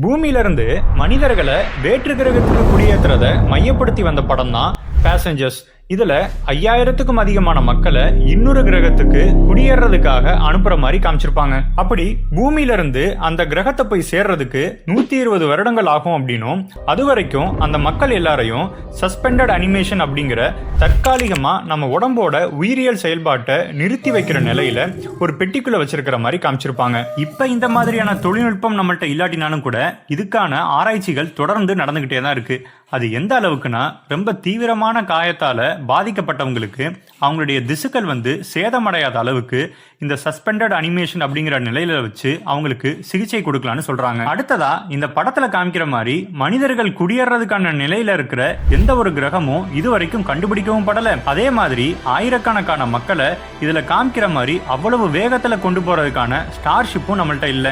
பூமியிலிருந்து மனிதர்களை வேற்று கிரகத்துக்கு குடியேற்றுறத மையப்படுத்தி வந்த படம் தான் பேசஞ்சர்ஸ். இதுல 5000த்துக்கும் அதிகமான மக்களை இன்னொரு கிரகத்துக்கு குடியேறதுக்காக அனுப்புற மாதிரி காமிச்சிருப்பாங்க. அப்படி பூமியில இருந்து அந்த கிரகத்தை போய் சேர்றதுக்கு 120 வருடங்கள் ஆகும் அப்படின்னும், அது வரைக்கும் அந்த மக்கள் எல்லாரையும் சஸ்பெண்டட் அனிமேஷன் அப்படிங்கிற தற்காலிகமா நம்ம உடம்போட உயிரியல் செயல்பாட்டை நிறுத்தி வைக்கிற நிலையில ஒரு பெட்டிக்குள்ள வச்சிருக்கிற மாதிரி காமிச்சிருப்பாங்க. இப்ப இந்த மாதிரியான தொழில்நுட்பம் நம்மள்ட்ட இல்லாட்டினாலும் கூட இதுக்கான ஆராய்ச்சிகள் தொடர்ந்து நடந்துகிட்டே தான் இருக்கு. அது எந்த அளவுக்குன்னா, ரொம்ப தீவிரமான காயத்தால பாதிக்கப்பட்டவங்களுக்கு அவங்களுடைய திசுக்கள் சேதமடையாத அளவுக்கு இந்த சஸ்பெண்டட் அனிமேஷன் அப்படிங்கிற நிலையில வச்சு அவங்களுக்கு சிகிச்சை கொடுக்கலான்னு சொல்றாங்க. அடுத்ததா இந்த படத்துல காமிக்கிற மாதிரி மனிதர்கள் குடியேறதுக்கான நிலையில இருக்கிற எந்த ஒரு கிரகமும் இதுவரைக்கும் கண்டுபிடிக்கவும் படல. அதே மாதிரி ஆயிரக்கணக்கான மக்களை இதுல காமிக்கிற மாதிரி அவ்வளவு வேகத்துல கொண்டு போறதுக்கான ஸ்டார்ஷிப்பும் நம்மள்ட்ட இல்ல.